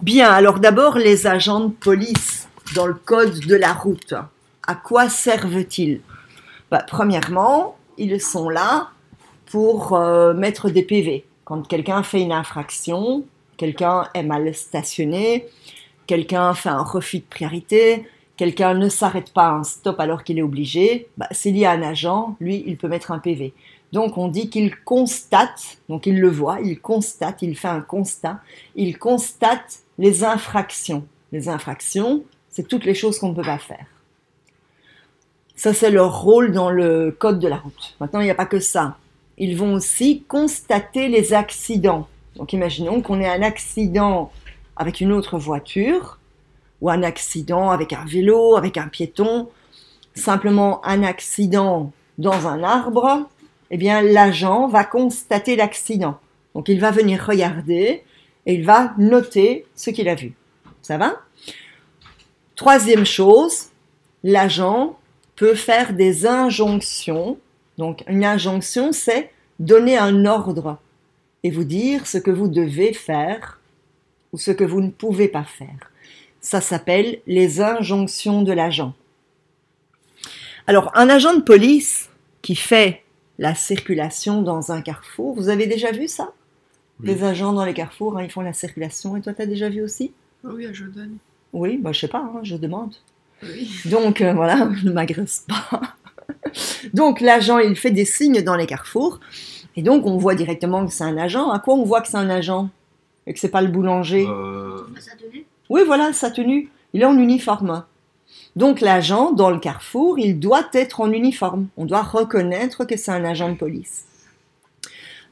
Bien, alors d'abord, les agents de police dans le code de la route, à quoi servent-ils? Premièrement, ils sont là pour mettre des PV. Quand quelqu'un fait une infraction, quelqu'un est mal stationné, quelqu'un fait un refus de priorité, quelqu'un ne s'arrête pas à un stop alors qu'il est obligé, s'il y a un agent, lui, il peut mettre un PV. Donc on dit qu'il constate, donc il le voit, il constate, il fait un constat, il constate les infractions. Les infractions, c'est toutes les choses qu'on ne peut pas faire. Ça, c'est leur rôle dans le code de la route. Maintenant, il n'y a pas que ça. Ils vont aussi constater les accidents. Donc imaginons qu'on ait un accident avec une autre voiture, ou un accident avec un vélo, avec un piéton, simplement un accident dans un arbre, eh bien l'agent va constater l'accident. Donc il va venir regarder et il va noter ce qu'il a vu. Ça va? Troisième chose, l'agent peut faire des injonctions. Donc une injonction, c'est donner un ordre et vous dire ce que vous devez faire ou ce que vous ne pouvez pas faire. Ça s'appelle les injonctions de l'agent. Alors, un agent de police qui fait la circulation dans un carrefour, vous avez déjà vu ça? Oui. Les agents dans les carrefours, ils font la circulation. Et toi, tu as déjà vu aussi? Oui, à Jordan. Oui, je sais pas, je demande. Oui. Donc, voilà, ne m'agresse pas. Donc, l'agent, il fait des signes dans les carrefours. Et donc, on voit directement que c'est un agent. À quoi on voit que c'est un agent? Et que c'est pas le boulanger? Sa tenue. Oui, voilà, sa tenue. Il est en uniforme. Donc l'agent, dans le carrefour, il doit être en uniforme. On doit reconnaître que c'est un agent de police.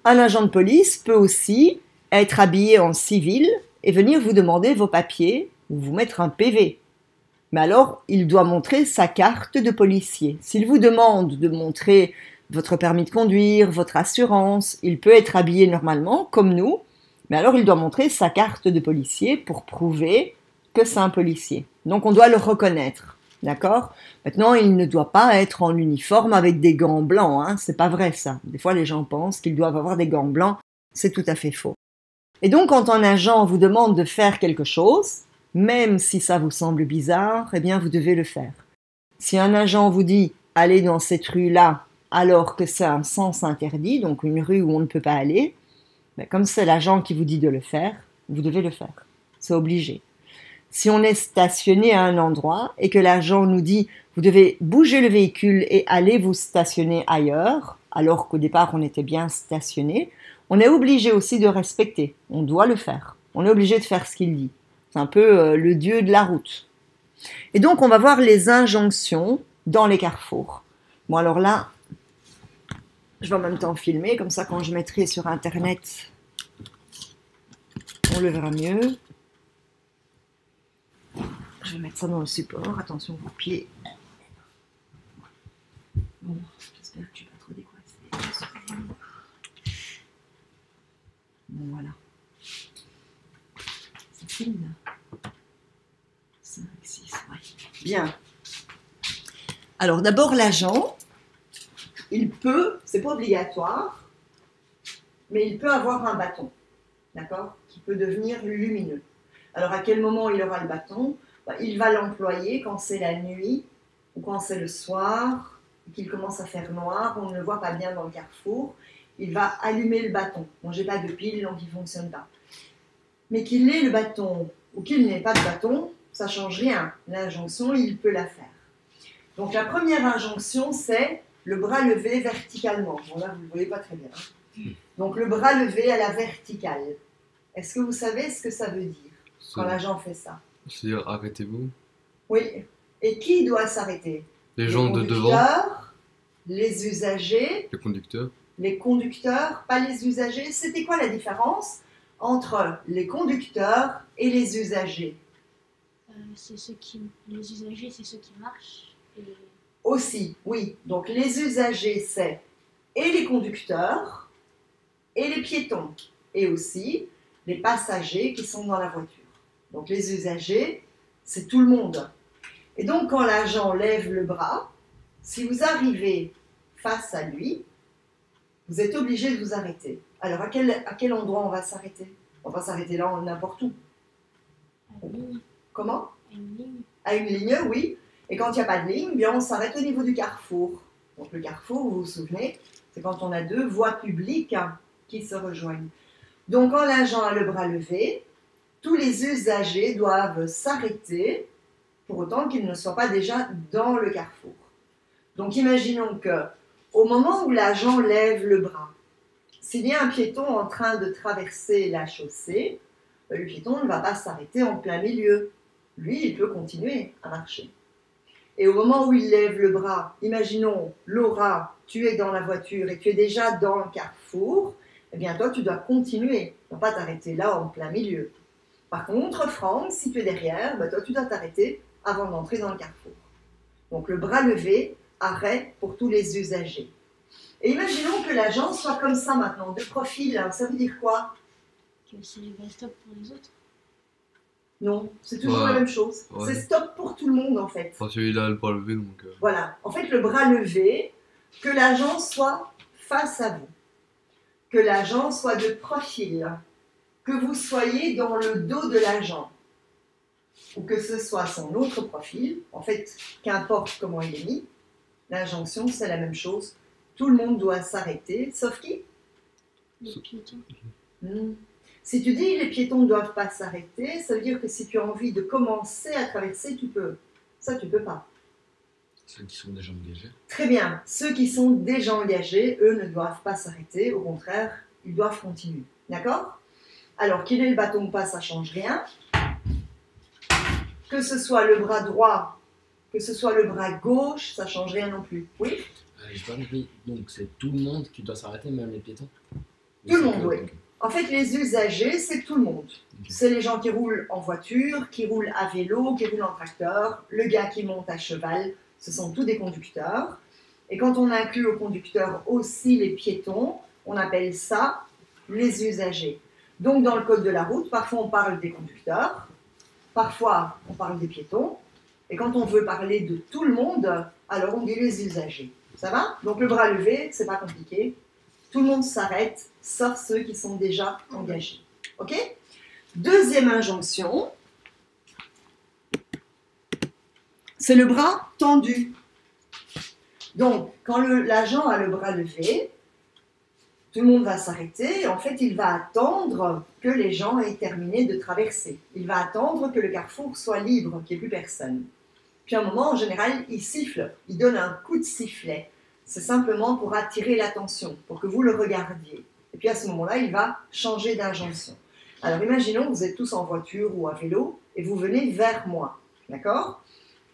Un agent de police peut aussi être habillé en civil et venir vous demander vos papiers ou vous mettre un PV. Mais alors, il doit montrer sa carte de policier. S'il vous demande de montrer votre permis de conduire, votre assurance, il peut être habillé normalement, comme nous, mais alors il doit montrer sa carte de policier pour prouver que c'est un policier. Donc on doit le reconnaître, d'accord? Maintenant, il ne doit pas être en uniforme avec des gants blancs, c'est pas vrai ça. Des fois, les gens pensent qu'ils doivent avoir des gants blancs, c'est tout à fait faux. Et donc, quand un agent vous demande de faire quelque chose, même si ça vous semble bizarre, eh bien, vous devez le faire. Si un agent vous dit « allez dans cette rue-là » alors que c'est un sens interdit, donc une rue où on ne peut pas aller, comme c'est l'agent qui vous dit de le faire, vous devez le faire. C'est obligé. Si on est stationné à un endroit et que l'agent nous dit « vous devez bouger le véhicule et aller vous stationner ailleurs », alors qu'au départ on était bien stationné, on est obligé aussi de respecter. On doit le faire. On est obligé de faire ce qu'il dit. C'est un peu le dieu de la route. Et donc on va voir les injonctions dans les carrefours. Bon alors là, je vais en même temps filmer, comme ça quand je mettrai sur internet, on le verra mieux. Je vais mettre ça dans le support, attention vos pieds. Bon, j'espère que tu n'es pas trop décoincé. Bon, voilà. Ça filme. 5, 6, ouais. Bien. Alors d'abord l'agent, il peut, c'est pas obligatoire, mais il peut avoir un bâton, d'accord, qui peut devenir lumineux. Alors à quel moment il aura le bâton? Il va l'employer quand c'est la nuit ou quand c'est le soir, qu'il commence à faire noir, on ne le voit pas bien dans le carrefour, il va allumer le bâton. Bon, j'ai pas de pile, donc il ne fonctionne pas. Mais qu'il ait le bâton ou qu'il n'ait pas de bâton, ça ne change rien. L'injonction, il peut la faire. Donc la première injonction, c'est le bras levé verticalement. Bon là, vous ne le voyez pas très bien. Donc le bras levé à la verticale. Est-ce que vous savez ce que ça veut dire quand l'agent fait ça? C'est-à-dire arrêtez-vous. Oui. Et qui doit s'arrêter? Les gens de devant. Les usagers. Les conducteurs. Les conducteurs, pas les usagers. C'était quoi la différence entre les conducteurs et les usagers? Les usagers, c'est ceux qui marchent. Et... Aussi, oui. Donc les usagers, c'est et les conducteurs et les piétons. Et aussi les passagers qui sont dans la voiture. Donc les usagers, c'est tout le monde. Et donc quand l'agent lève le bras, si vous arrivez face à lui, vous êtes obligé de vous arrêter. Alors à quel endroit on va s'arrêter? On va s'arrêter là, n'importe où. ligne. Comment? Une ligne. À une ligne, oui. Et quand il n'y a pas de ligne, bien on s'arrête au niveau du carrefour. Donc le carrefour, vous vous souvenez, c'est quand on a deux voies publiques qui se rejoignent. Donc quand l'agent a le bras levé, tous les usagers doivent s'arrêter pour autant qu'ils ne soient pas déjà dans le carrefour. Donc imaginons que au moment où l'agent lève le bras, s'il y a un piéton en train de traverser la chaussée, le piéton ne va pas s'arrêter en plein milieu. Lui, il peut continuer à marcher. Et au moment où il lève le bras, imaginons, Laura, tu es dans la voiture et tu es déjà dans le carrefour, eh bien toi, tu dois continuer. Tu ne vas pas t'arrêter là en plein milieu. Par contre, Franck, si tu es derrière, ben toi, tu dois t'arrêter avant d'entrer dans le carrefour. Donc le bras levé, arrêt pour tous les usagers. Et imaginons que l'agent soit comme ça maintenant, de profil. Ça veut dire quoi? Que c'est le stop pour les autres. Non, c'est toujours Ouais. la même chose. Ouais. C'est stop pour tout le monde en fait. Enfin, celui-là, le bras levé, donc. Voilà. En fait, le bras levé, que l'agent soit face à vous, que l'agent soit de profil, que vous soyez dans le dos de l'agent, ou que ce soit son autre profil. En fait, qu'importe comment il est mis, l'injonction, c'est la même chose. Tout le monde doit s'arrêter, sauf qui? Les piétons. Si tu dis les piétons ne doivent pas s'arrêter, ça veut dire que si tu as envie de commencer à traverser, tu peux. Ça, tu peux pas. Ceux qui sont déjà engagés. Très bien. Ceux qui sont déjà engagés, eux, ne doivent pas s'arrêter. Au contraire, ils doivent continuer. D'accord? Alors, qu'il ait le bâton ou pas, ça ne change rien. Que ce soit le bras droit, que ce soit le bras gauche, ça ne change rien non plus. Oui? J'ai pas compris. Donc c'est tout le monde qui doit s'arrêter, même les piétons? Tout le monde, oui. En fait, les usagers, c'est tout le monde. Ok. C'est les gens qui roulent en voiture, qui roulent à vélo, qui roulent en tracteur, le gars qui monte à cheval, ce sont tous des conducteurs. Et quand on inclut aux conducteurs aussi les piétons, on appelle ça les usagers. Donc dans le code de la route, parfois on parle des conducteurs, parfois on parle des piétons, et quand on veut parler de tout le monde, alors on dit les usagers. Ça va? Donc le bras levé, c'est pas compliqué. Tout le monde s'arrête, sauf ceux qui sont déjà engagés. Ok? Deuxième injonction, c'est le bras tendu. Donc, quand l'agent a le bras levé, tout le monde va s'arrêter. En fait, il va attendre que les gens aient terminé de traverser. Il va attendre que le carrefour soit libre, qu'il n'y ait plus personne. Puis à un moment, en général, il siffle, il donne un coup de sifflet. C'est simplement pour attirer l'attention, pour que vous le regardiez. Et puis à ce moment-là, il va changer d'injonction. Alors imaginons que vous êtes tous en voiture ou à vélo et vous venez vers moi, d'accord?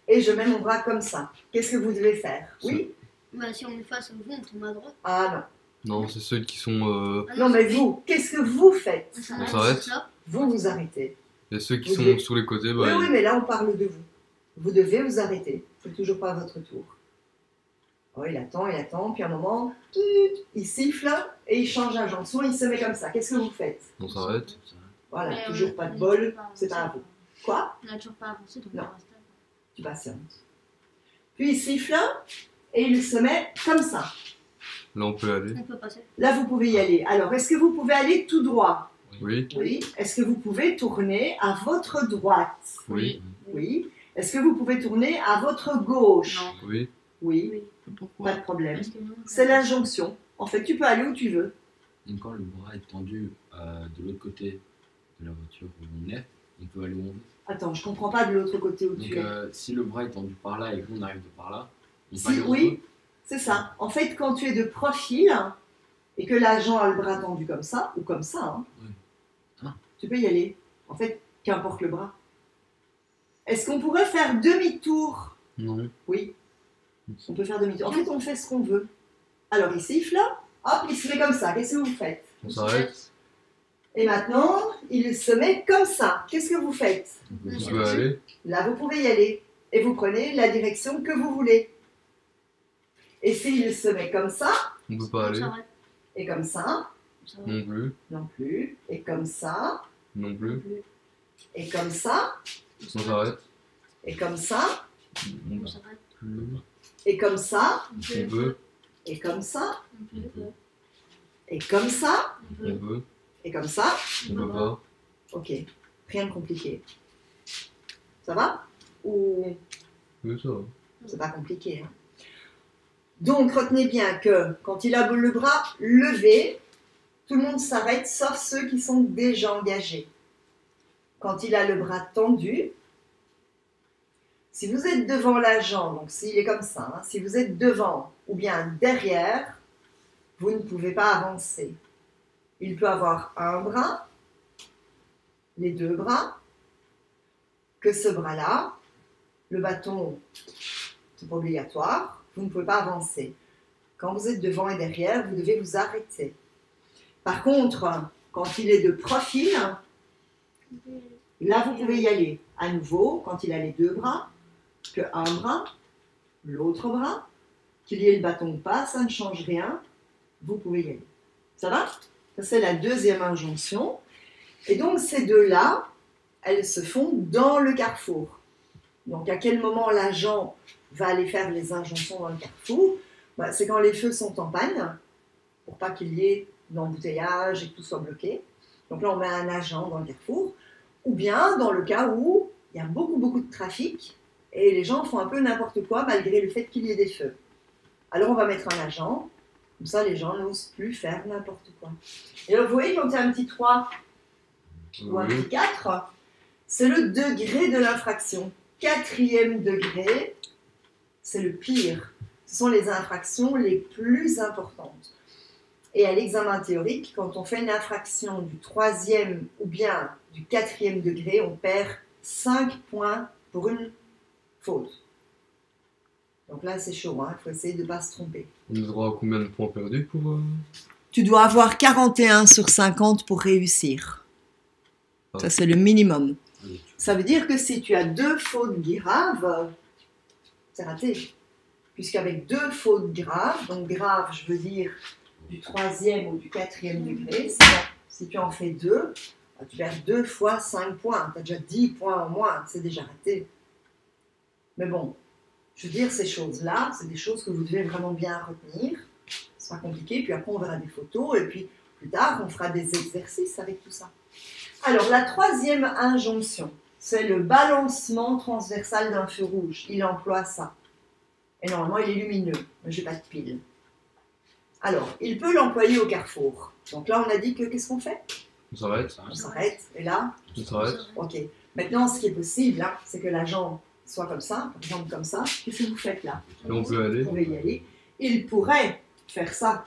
Et je mets mon bras comme ça. Qu'est-ce que vous devez faire? Oui? Bah, si on est face à vous, on tombe à droite. Ah Non, c'est ceux qui sont. non. Non mais vous, qu'est-ce que vous faites? On s'arrête. Vous vous arrêtez. Et ceux qui Vous sont devez- sur les côtés, bah. Oui, oui, mais là on parle de vous. Vous devez vous arrêter. C'est toujours pas votre tour. Oh, il attend, puis à un moment, il siffle et il change d'injonction, il se met comme ça. Qu'est-ce que vous faites? On s'arrête. Voilà, Mais toujours on- pas de on bol, n'a toujours pas c'est pas à avancé. vous. Quoi? On n'a toujours pas avancé, donc Non. on reste là. Tu patientes. Puis il siffle et il se met comme ça. Là, on peut aller. On peut passer. Là, vous pouvez y aller. Alors, est-ce que vous pouvez aller tout droit? Oui. Oui. Est-ce que vous pouvez tourner à votre droite? Oui. Oui. Est-ce que vous pouvez tourner à votre gauche? Non. Oui. Oui. Oui. Pas de problème. Parce que nous, C'est l'injonction. En fait, tu peux aller où tu veux. Donc quand le bras est tendu de l'autre côté de la voiture où on est, on peut aller où on veut. Attends, je comprends pas de l'autre côté où Donc tu es. si le bras est tendu par là et que nous on arrive de par là, on peut Si, aller où on oui, veut. c'est ça. En fait, quand tu es de profil et que l'agent a le bras tendu comme ça, ou comme ça, hein, Oui. Ah. tu peux y aller. En fait, qu'importe le bras. Est-ce qu'on pourrait faire demi-tour? Non. Oui, on peut faire demi-tour. En fait, on fait ce qu'on veut. Alors, il siffle, hop, il se met comme ça. Qu'est-ce que vous faites? On s'arrête. Et maintenant, il se met comme ça. Qu'est-ce que vous faites? On peut On pas peut aller. aller. Là, vous pouvez y aller. Et vous prenez la direction que vous voulez. Et s'il se met comme ça, On peut pas on aller. s'arrête. et comme ça, On s'arrête. Non plus. non plus, et comme ça, Non plus. et comme ça, On s'arrête. et comme ça, On s'arrête. Plus. et comme ça, On peut. et comme ça, On peut. et comme ça, On On peut. peut. et comme ça. On peut pas. Ok, rien de compliqué. Ça va? Ou Oui, ça va. c'est pas compliqué, hein? Donc, retenez bien que quand il a le bras levé, tout le monde s'arrête, sauf ceux qui sont déjà engagés. Quand il a le bras tendu, si vous êtes devant l'agent, donc s'il est comme ça, hein, si vous êtes devant ou bien derrière, vous ne pouvez pas avancer. Il peut avoir un bras, les deux bras, que ce bras-là, le bâton, c'est pas obligatoire, vous ne pouvez pas avancer. Quand vous êtes devant et derrière, vous devez vous arrêter. Par contre, quand il est de profil, là vous pouvez y aller. À nouveau, quand il a les deux bras, que un bras, l'autre bras, qu'il y ait le bâton ou pas, ça ne change rien, vous pouvez y aller. Ça va? Ça c'est la deuxième injonction. Et donc ces deux-là, elles se font dans le carrefour. Donc à quel moment l'agent va aller faire les injonctions dans le carrefour? Bah, c'est quand les feux sont en panne, pour pas qu'il y ait d'embouteillage et que tout soit bloqué. Donc là on met un agent dans le carrefour. Ou bien dans le cas où il y a beaucoup de trafic et les gens font un peu n'importe quoi malgré le fait qu'il y ait des feux. Alors on va mettre un agent, comme ça les gens n'osent plus faire n'importe quoi. Et alors vous voyez quand il y a un petit 3 ou un Oui. petit 4, c'est le degré de l'infraction. 4e degré, c'est le pire. Ce sont les infractions les plus importantes. Et à l'examen théorique, quand on fait une infraction du 3e ou bien du 4e degré, on perd 5 points pour une faute. Donc là, c'est chaud, hein? Il faut essayer de ne pas se tromper. On a droit à combien de points perdus pour. Tu dois avoir 41 sur 50 pour réussir. Ça, c'est le minimum. Ça veut dire que si tu as 2 fautes graves, c'est raté. Puisqu'avec 2 fautes graves, donc grave, je veux dire du 3e ou du 4e degré, si tu en fais 2, tu perds 2 fois 5 points. Tu as déjà 10 points en moins, c'est déjà raté. Mais bon, je veux dire, ces choses-là, c'est des choses que vous devez vraiment bien retenir. C'est pas compliqué, puis après on verra des photos, et puis plus tard on fera des exercices avec tout ça. Alors la 3e injonction, c'est le balancement transversal d'un feu rouge. Il emploie ça. Et normalement il est lumineux, mais je n'ai pas de pile. Alors, il peut l'employer au carrefour. Donc là on a dit que qu'est-ce qu'on fait? On s'arrête. On s'arrête, et là, On s'arrête. ok. Maintenant ce qui est possible, hein, c'est que l'agent soit comme ça, par exemple comme ça. Qu'est-ce que vous faites là? Et on peut aller. Vous pouvez y aller. Il pourrait faire ça.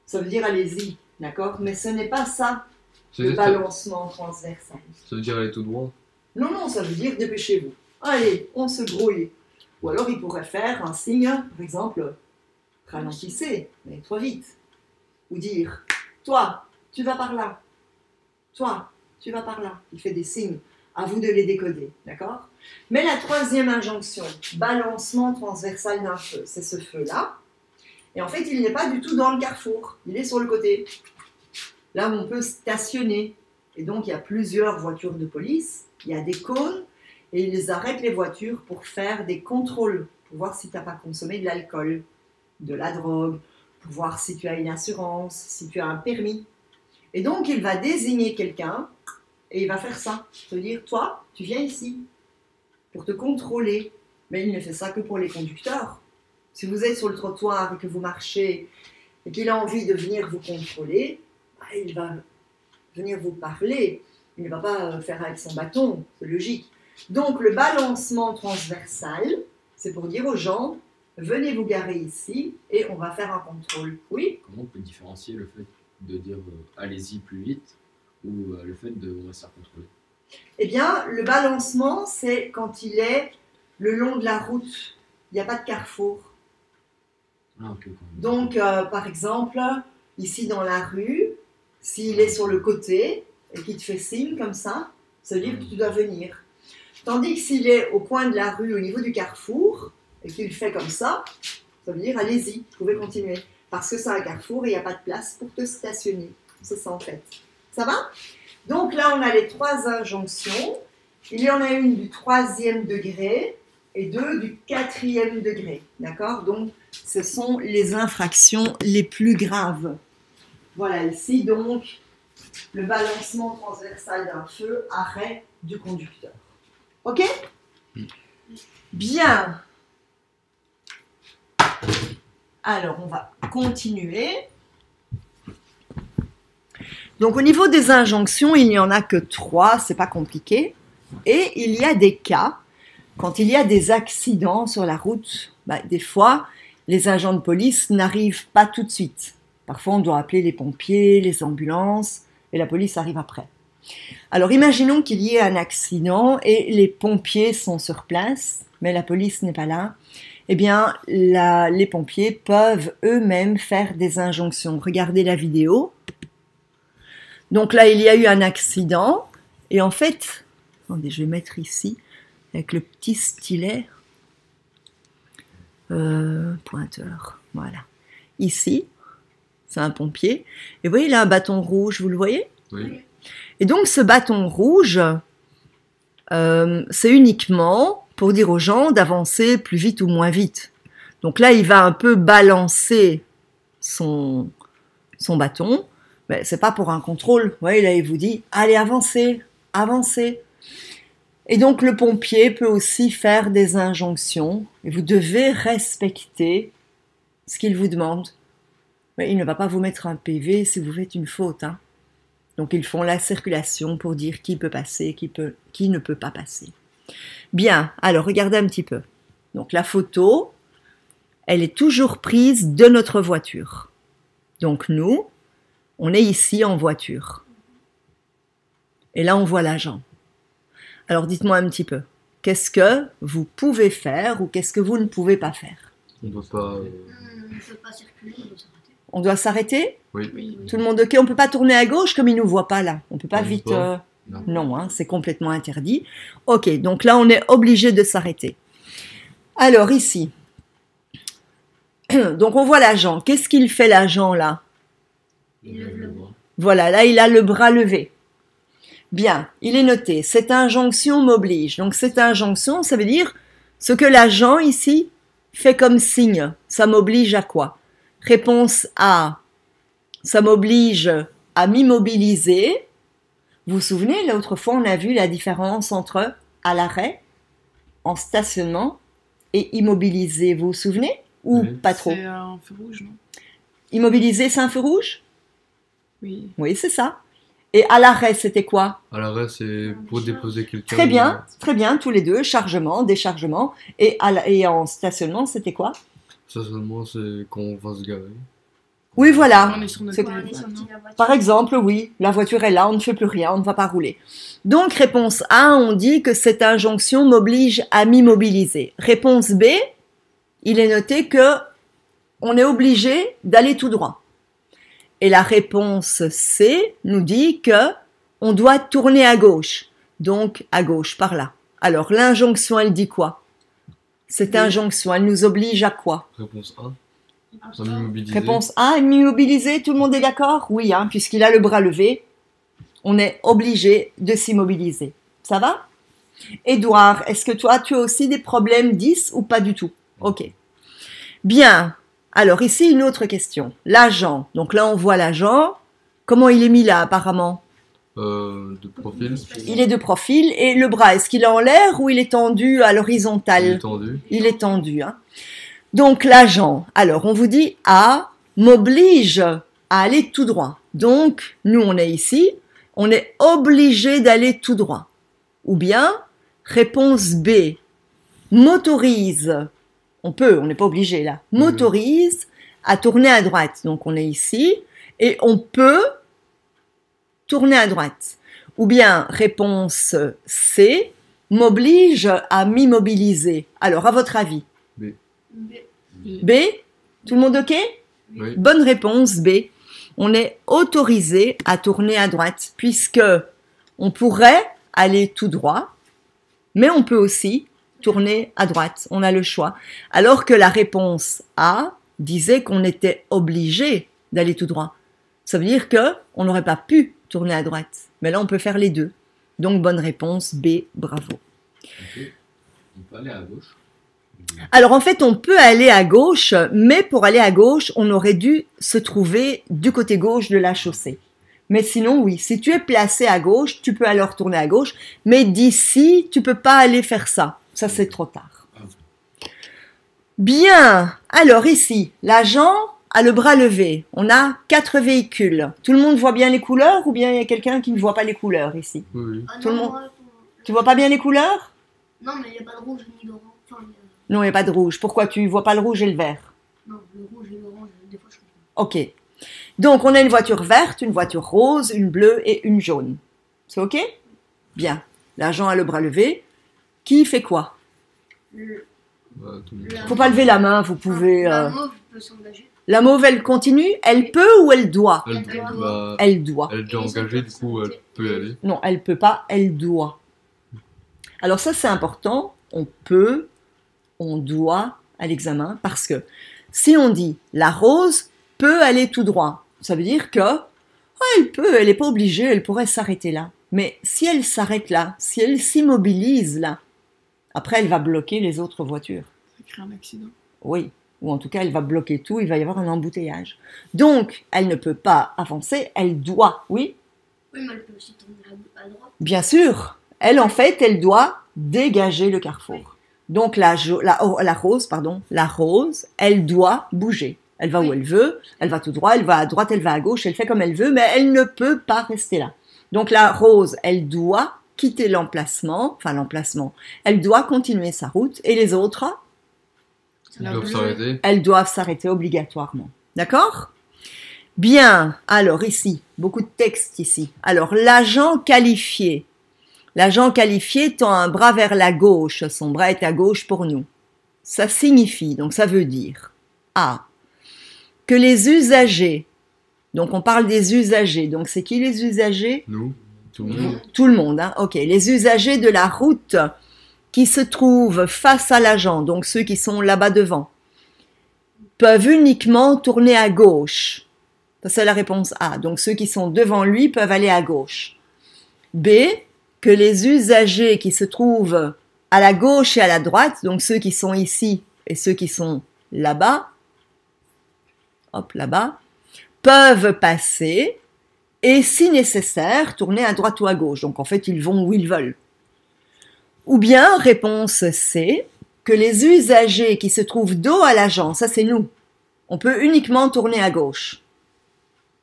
Ça veut dire allez-y, d'accord? Mais ce n'est pas ça, le Ça balancement transversal. veut dire aller tout droit. Non, non, ça veut dire dépêchez-vous. Allez, on se grouille. Ou alors il pourrait faire un signe, par exemple, ralentissez, mais trop vite. Ou dire, toi, tu vas par là. Toi, tu vas par là. Il fait des signes. À vous de les décoder, d'accord? Mais la 3e injonction, balancement transversal d'un feu, c'est ce feu-là. Et en fait, il n'est pas du tout dans le carrefour. Il est sur le côté. Là où on peut stationner. Et donc, il y a plusieurs voitures de police. Il y a des cônes. Et ils arrêtent les voitures pour faire des contrôles. Pour voir si tu n'as pas consommé de l'alcool, de la drogue. Pour voir si tu as une assurance, si tu as un permis. Et donc, il va désigner quelqu'un. Et il va faire ça. Se dire, toi, tu viens ici. Pour te contrôler. Mais il ne fait ça que pour les conducteurs. Si vous êtes sur le trottoir et que vous marchez et qu'il a envie de venir vous contrôler, bah, il va venir vous parler. Il ne va pas faire avec son bâton, c'est logique. Donc le balancement transversal, c'est pour dire aux gens, venez vous garer ici et on va faire un contrôle. Oui? Comment on peut différencier le fait de dire allez-y plus vite ou le fait de on va se faire contrôler? Eh bien, le balancement, c'est quand il est le long de la route. Il n'y a pas de carrefour. Ah, ok. Donc, par exemple, ici dans la rue, s'il est sur le côté et qu'il te fait signe comme ça veut dire que tu dois venir. Tandis que s'il est au coin de la rue, au niveau du carrefour, et qu'il fait comme ça veut dire allez-y, vous pouvez continuer. Parce que c'est un carrefour et il n'y a pas de place pour te stationner. C'est ça en fait. Ça va? Donc là, on a les 3 injonctions. Il y en a une du 3e degré et 2 du 4e degré. D'accord? Donc, ce sont les infractions les plus graves. Voilà, ici, donc, le balancement transversal d'un feu, arrêt du conducteur. Ok? Bien. Alors, on va continuer. Donc, au niveau des injonctions, il n'y en a que 3, c'est pas compliqué. Et il y a des cas, quand il y a des accidents sur la route, des fois, les agents de police n'arrivent pas tout de suite. Parfois, on doit appeler les pompiers, les ambulances, et la police arrive après. Alors, imaginons qu'il y ait un accident et les pompiers sont sur place, mais la police n'est pas là. Eh bien, les pompiers peuvent eux-mêmes faire des injonctions. Regardez la vidéo. Donc là, il y a eu un accident. Et en fait, attendez, je vais mettre ici, avec le petit stylet, pointeur, voilà. Ici, c'est un pompier. Et vous voyez, il a un bâton rouge, vous le voyez? Oui. Et donc, ce bâton rouge, c'est uniquement pour dire aux gens d'avancer plus vite ou moins vite. Donc là, il va un peu balancer son bâton, mais c'est pas pour un contrôle. Vous voyez, là, il vous dit, allez, avancez, avancez. Et donc, le pompier peut aussi faire des injonctions, et vous devez respecter ce qu'il vous demande. Mais il ne va pas vous mettre un PV si vous faites une faute, hein. Donc, ils font la circulation pour dire qui peut passer, qui ne peut pas passer. Bien, alors regardez un petit peu. Donc, la photo, elle est toujours prise de notre voiture. Donc, nous, on est ici en voiture. Et là, on voit l'agent. Alors, dites-moi un petit peu. Qu'est-ce que vous pouvez faire ou qu'est-ce que vous ne pouvez pas faire? On ne peut pas. On ne peut pas circuler, on doit s'arrêter. On doit s'arrêter? Oui. Oui. Tout le monde ok? On ne peut pas tourner à gauche comme il ne nous voit pas là. On ne peut pas On peut vite... pas. Non. Non, hein, c'est complètement interdit. Ok, donc là, on est obligé de s'arrêter. Alors, ici. Donc, on voit l'agent. Qu'est-ce qu'il fait, l'agent, là? Il lève le bras. Voilà, là, il a le bras levé. Bien, il est noté. Cette injonction m'oblige. Donc, cette injonction, ça veut dire ce que l'agent, ici, fait comme signe. Ça m'oblige à quoi? Réponse A. Ça m'oblige à m'immobiliser. Vous vous souvenez, l'autre fois, on a vu la différence entre à l'arrêt, en stationnement et immobilisé. Vous vous souvenez? Ou Oui. pas trop? C'est un feu rouge, non? Immobilisé, c'est un feu rouge? Oui. Oui, c'est ça. Et à l'arrêt, c'était quoi? À l'arrêt, c'est pour déposer quelqu'un. Très bien, tous les deux, chargement, déchargement. Et en stationnement, c'était quoi? Ça seulement, c'est quand on va se garer. Oui, voilà. On est sur notre C'est- Quand on est téléphone, sorti non de la voiture. Par exemple, oui, la voiture est là, on ne fait plus rien, on ne va pas rouler. Donc, réponse A, on dit que cette injonction m'oblige à m'immobiliser. Réponse B, il est noté que on est obligé d'aller tout droit. Et la réponse C nous dit que on doit tourner à gauche. Donc, à gauche, par là. Alors, l'injonction, elle dit quoi? Cette injonction, elle nous oblige à quoi? Réponse A. Ah, À m'immobiliser. Réponse A, m'immobiliser, tout le monde est d'accord? Oui, hein, puisqu'il a le bras levé, on est obligé de s'immobiliser. Ça va? Édouard, est-ce que toi, tu as aussi des problèmes 10 ou pas du tout? Ok. Bien. Alors ici, une autre question. L'agent. Donc là, on voit l'agent. Comment il est mis là, apparemment? De profil. Il est de profil. Et le bras, est-ce qu'il est en l'air ou il est tendu à Il l'horizontale? est tendu. Il est tendu. Hein. Donc l'agent, alors on vous dit A m'oblige à aller tout droit. Donc nous on est ici, on est obligé d'aller tout droit. Ou bien, réponse B, m'autorise, on peut, on n'est pas obligé là, m'autorise à tourner à droite. Donc on est ici et on peut tourner à droite. Ou bien, réponse C, m'oblige à m'immobiliser. Alors à votre avis? Mais- B, tout le monde ok? Oui. Bonne réponse B. On est autorisé à tourner à droite puisque on pourrait aller tout droit, mais on peut aussi tourner à droite. On a le choix. Alors que la réponse A disait qu'on était obligé d'aller tout droit. Ça veut dire que on n'aurait pas pu tourner à droite. Mais là, on peut faire les deux. Donc, bonne réponse B, bravo. On peut aller à gauche. Alors en fait, on peut aller à gauche, mais pour aller à gauche, on aurait dû se trouver du côté gauche de la chaussée. Mais sinon, oui, si tu es placé à gauche, tu peux alors tourner à gauche. Mais d'ici, tu peux pas aller faire ça. Ça, c'est trop tard. Bien. Alors ici, l'agent a le bras levé. On a 4 véhicules. Tout le monde voit bien les couleurs ou bien il y a quelqu'un qui ne voit pas les couleurs ici? Oui, oui. Ah Tout le non, monde- moi, Tu vois pas bien les couleurs? non, mais il n'y a pas de rouge ni d'orange. Enfin, Non, il n'y a pas de rouge. Pourquoi tu vois pas le rouge et le vert? non, le rouge et l'orange, des fois je comprends. Ok. Donc, on a une voiture verte, une voiture rose, une bleue et une jaune. C'est ok? Bien. L'agent a le bras levé. Qui fait quoi? Bah, tout le monde. La- Faut pas lever la main, vous pouvez... La mauve peut s'engager. La mauve, elle continue? Elle peut ou elle doit? Elle, Elle doit. bah, Elle doit. elle est déjà Et les engagée, autres du coup, elle personnes, peut y aller. Non, elle peut pas, elle doit. Alors ça, c'est important. On peut, on doit à l'examen parce que si on dit la rose peut aller tout droit, ça veut dire que elle peut, elle n'est pas obligée, elle pourrait s'arrêter là. Mais si elle s'arrête là, si elle s'immobilise là, après elle va bloquer les autres voitures. Ça crée un accident. Oui, ou en tout cas elle va bloquer tout, il va y avoir un embouteillage. Donc elle ne peut pas avancer, elle doit, oui. Oui, mais elle peut aussi tourner à droite. Bien sûr, elle en fait, elle doit dégager le carrefour. Donc la rose, elle doit bouger. Elle va où elle veut, elle va tout droit, elle va à droite, elle va à gauche, elle fait comme elle veut, mais elle ne peut pas rester là. Donc la rose, elle doit quitter l'emplacement, elle doit continuer sa route, et les autres, Ils La doivent bleue. s'arrêter. elles doivent s'arrêter obligatoirement. D'accord? Bien, alors ici, beaucoup de texte ici. Alors, l'agent qualifié. L'agent qualifié tend un bras vers la gauche. Son bras est à gauche pour nous. Ça signifie, donc ça veut dire A. Que les usagers, donc on parle des usagers, donc c'est qui les usagers? Nous, tout le monde. Tout le monde, hein? Ok. Les usagers de la route qui se trouvent face à l'agent, donc ceux qui sont là-bas devant, peuvent uniquement tourner à gauche. Ça, c'est la réponse A. Donc ceux qui sont devant lui peuvent aller à gauche. B, que les usagers qui se trouvent à la gauche et à la droite, donc ceux qui sont ici et ceux qui sont là-bas, hop, là-bas, peuvent passer et, si nécessaire, tourner à droite ou à gauche. Donc en fait, ils vont où ils veulent. Ou bien, réponse C, que les usagers qui se trouvent dos à l'agent, ça c'est nous, on peut uniquement tourner à gauche.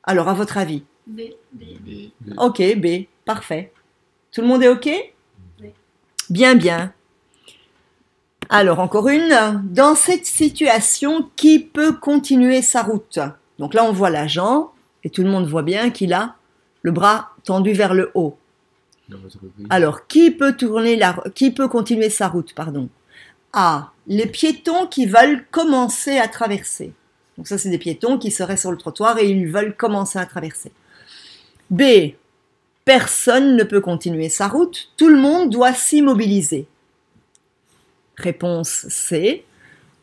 Alors, à votre avis? B, B. B. Ok, B, parfait. Tout le monde est ok? Oui. Bien, bien. Alors, encore une. Dans cette situation, qui peut continuer sa route? Donc là, on voit l'agent, et tout le monde voit bien qu'il a le bras tendu vers le haut. Il doit être repris. Alors, qui peut continuer sa route, pardon? A. Les piétons qui veulent commencer à traverser. Donc ça, c'est des piétons qui seraient sur le trottoir et ils veulent commencer à traverser. B. Personne ne peut continuer sa route. Tout le monde doit s'immobiliser. Réponse C.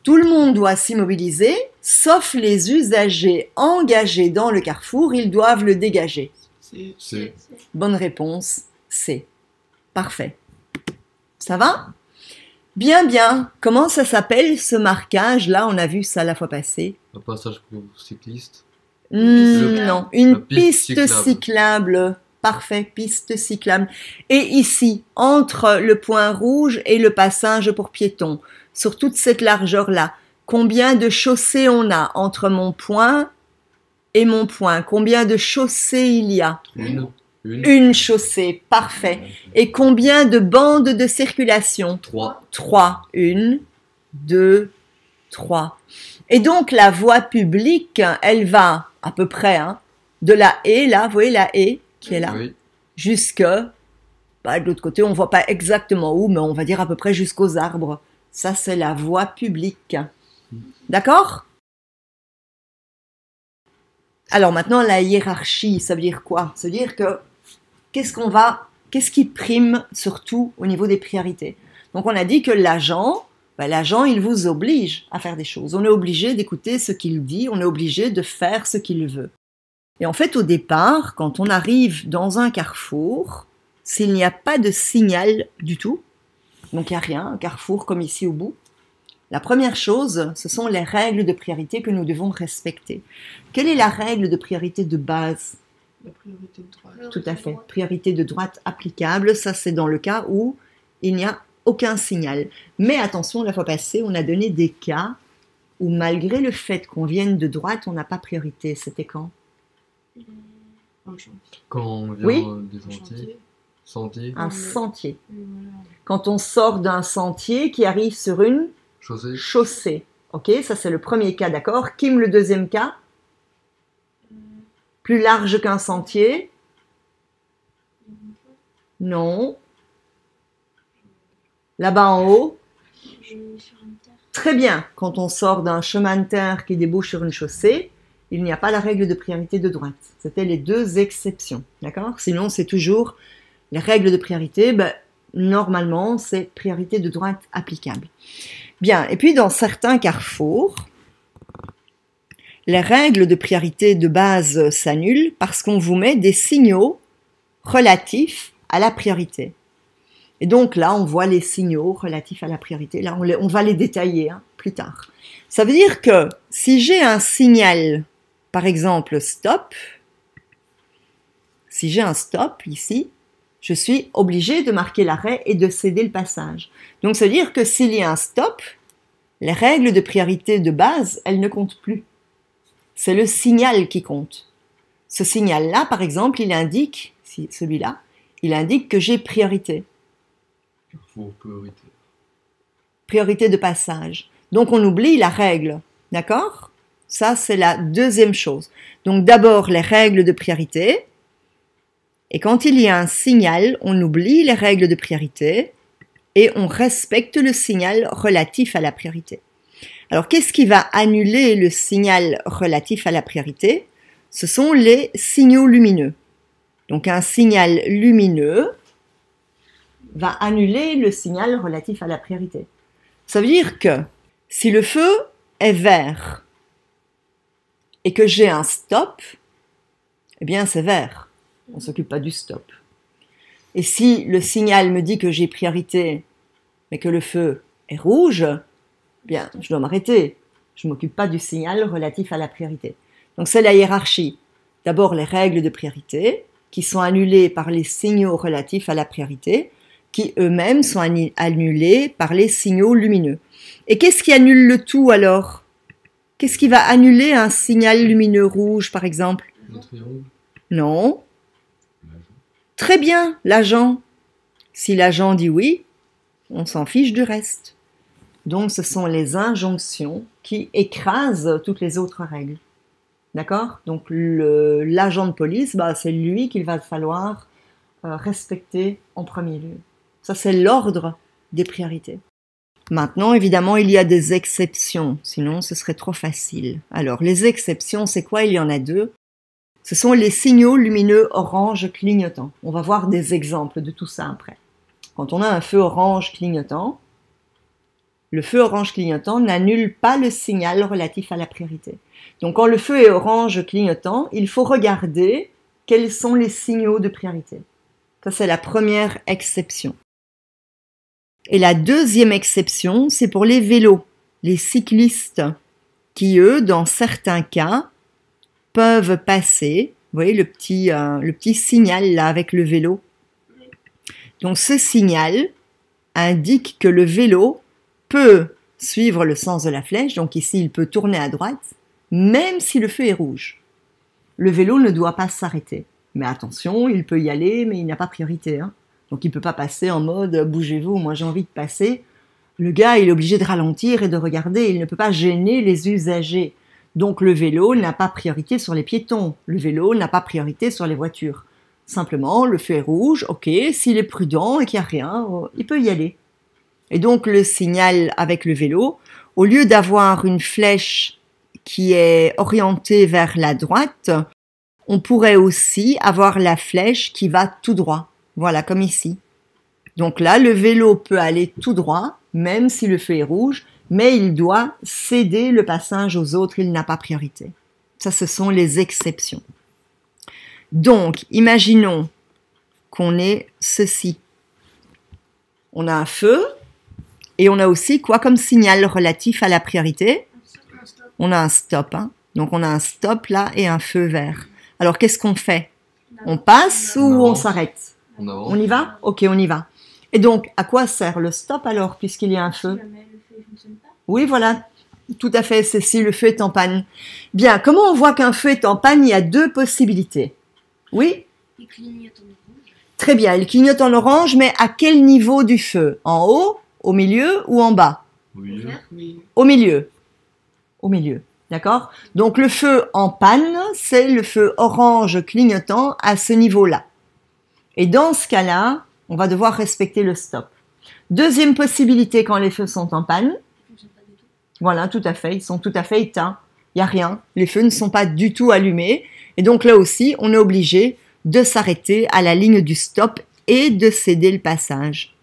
Tout le monde doit s'immobiliser, sauf les usagers engagés dans le carrefour, ils doivent le dégager. C'est C'est Bonne réponse, C. Parfait. Ça va? Bien, bien. Comment ça s'appelle ce marquage-là? On a vu ça la fois passée. un passage pour cyclistes. Non, une La piste piste cyclable. Parfait, piste cyclable. Et ici, entre le point rouge et le passage pour piétons, sur toute cette largeur-là, combien de chaussées on a entre mon point et mon point? Combien de chaussées il y a? Une. Une chaussée, parfait. Et combien de bandes de circulation? 3. 3. 1, 2, 3. Et donc la voie publique, elle va à peu près de la haie, là, vous voyez la haie qui est là, Oui. jusque, de l'autre côté, on ne voit pas exactement où, mais on va dire à peu près jusqu'aux arbres. Ça, c'est la voie publique. D'accord? Alors maintenant, la hiérarchie, ça veut dire quoi? Ça veut dire que qu'est-ce qui prime surtout au niveau des priorités? Donc on a dit que l'agent, il vous oblige à faire des choses. On est obligé d'écouter ce qu'il dit, on est obligé de faire ce qu'il veut. Et en fait, au départ, quand on arrive dans un carrefour, s'il n'y a pas de signal du tout, donc il n'y a rien, un carrefour comme ici au bout, la première chose, ce sont les règles de priorité que nous devons respecter. Quelle est la règle de priorité de base? La priorité de droite. Tout à fait. Priorité de droite applicable, ça c'est dans le cas où il n'y a aucun signal. Mais attention, la fois passée, on a donné des cas où malgré le fait qu'on vienne de droite, on n'a pas priorité. C'était quand? Un chantier. Quand on vient Oui. des Un sentiers, chantier. sentiers, Un Ouais. sentier. Oui, voilà. Quand on sort d'un sentier qui arrive sur une chaussée, chaussée. Ok, ça c'est le premier cas, d'accord. Kim, le deuxième cas, plus large qu'un sentier. Non. Là-bas en haut. Je vais sur une terre. Très bien. Quand on sort d'un chemin de terre qui débouche sur une chaussée, il n'y a pas la règle de priorité de droite. C'était les deux exceptions, d'accord. Sinon, c'est toujours les règles de priorité. Ben, normalement, c'est priorité de droite applicable. Bien. Et puis, dans certains carrefours, les règles de priorité de base s'annulent parce qu'on vous met des signaux relatifs à la priorité. Et donc là, on voit les signaux relatifs à la priorité. Là, on va les détailler plus tard. Ça veut dire que si j'ai un signal, par exemple stop, si j'ai un stop ici, je suis obligé de marquer l'arrêt et de céder le passage. Donc ça veut dire que s'il y a un stop, les règles de priorité de base, elles ne comptent plus. C'est le signal qui compte. Ce signal-là, par exemple, il indique, celui-là, il indique que j'ai priorité. carrefour priorité. Priorité de passage. Donc on oublie la règle, d'accord? Ça, c'est la deuxième chose. Donc d'abord les règles de priorité. Et quand il y a un signal, on oublie les règles de priorité et on respecte le signal relatif à la priorité. Alors qu'est-ce qui va annuler le signal relatif à la priorité? Ce sont les signaux lumineux. Donc un signal lumineux va annuler le signal relatif à la priorité. Ça veut dire que si le feu est vert et que j'ai un stop, eh bien c'est vert. On ne s'occupe pas du stop. Et si le signal me dit que j'ai priorité, mais que le feu est rouge, eh bien je dois m'arrêter. Je ne m'occupe pas du signal relatif à la priorité. Donc c'est la hiérarchie. D'abord les règles de priorité, qui sont annulées par les signaux relatifs à la priorité, qui eux-mêmes sont annulés par les signaux lumineux. Et qu'est-ce qui annule le tout alors? Qu'est-ce qui va annuler un signal lumineux rouge, par exemple? Le triangle, Non. L'agent. Très bien, l'agent. Si l'agent dit oui, on s'en fiche du reste. Donc ce sont les injonctions qui écrasent toutes les autres règles. D'accord? Donc l'agent de police, c'est lui qu'il va falloir respecter en premier lieu. Ça, c'est l'ordre des priorités. Maintenant, évidemment, il y a des exceptions, sinon ce serait trop facile. Alors, les exceptions, c'est quoi? Il y en a deux. Ce sont les signaux lumineux orange clignotants. On va voir des exemples de tout ça après. Quand on a un feu orange clignotant, le feu orange clignotant n'annule pas le signal relatif à la priorité. Donc, quand le feu est orange clignotant, il faut regarder quels sont les signaux de priorité. Ça, c'est la première exception. Et la deuxième exception, c'est pour les vélos, les cyclistes, qui, eux, dans certains cas, peuvent passer. Vous voyez le petit signal là avec le vélo. Donc, ce signal indique que le vélo peut suivre le sens de la flèche. Donc, ici, il peut tourner à droite, même si le feu est rouge. Le vélo ne doit pas s'arrêter. Mais attention, il peut y aller, mais il n'a pas priorité. Donc il ne peut pas passer en mode « bougez-vous, moi j'ai envie de passer ». Le gars, il est obligé de ralentir et de regarder. Il ne peut pas gêner les usagers. Donc le vélo n'a pas priorité sur les piétons. Le vélo n'a pas priorité sur les voitures. Simplement, le feu est rouge, ok, s'il est prudent et qu'il n'y a rien, il peut y aller. Et donc le signal avec le vélo, au lieu d'avoir une flèche qui est orientée vers la droite, on pourrait aussi avoir la flèche qui va tout droit. Voilà, comme ici. Donc là, le vélo peut aller tout droit, même si le feu est rouge, mais il doit céder le passage aux autres, il n'a pas priorité. Ça, ce sont les exceptions. Donc, imaginons qu'on ait ceci. On a un feu, et on a aussi quoi comme signal relatif à la priorité? On a un stop. Donc, on a un stop là et un feu vert. Alors, qu'est-ce qu'on fait? On passe ou On on avance. s'arrête? On avance. On y va? Ok, on y va. Et donc, à quoi sert le stop alors, puisqu'il y a un Si feu? jamais le feu ne fonctionne pas. Oui, voilà, tout à fait, c'est si le feu est en panne. Bien, comment on voit qu'un feu est en panne? Il y a deux possibilités. Oui? Il clignote en orange. Très bien, il clignote en orange, mais à quel niveau du feu? En haut, au milieu ou en bas? Au milieu. Vert. Oui. Au milieu. Au milieu, d'accord? Donc le feu en panne, c'est le feu orange clignotant à ce niveau-là. Et dans ce cas-là, on va devoir respecter le stop. Deuxième possibilité quand les feux sont en panne, Il ne fonctionne pas du tout. voilà, tout à fait, ils sont tout à fait éteints. Il n'y a rien, les feux ne sont pas du tout allumés. Et donc là aussi, on est obligé de s'arrêter à la ligne du stop et de céder le passage.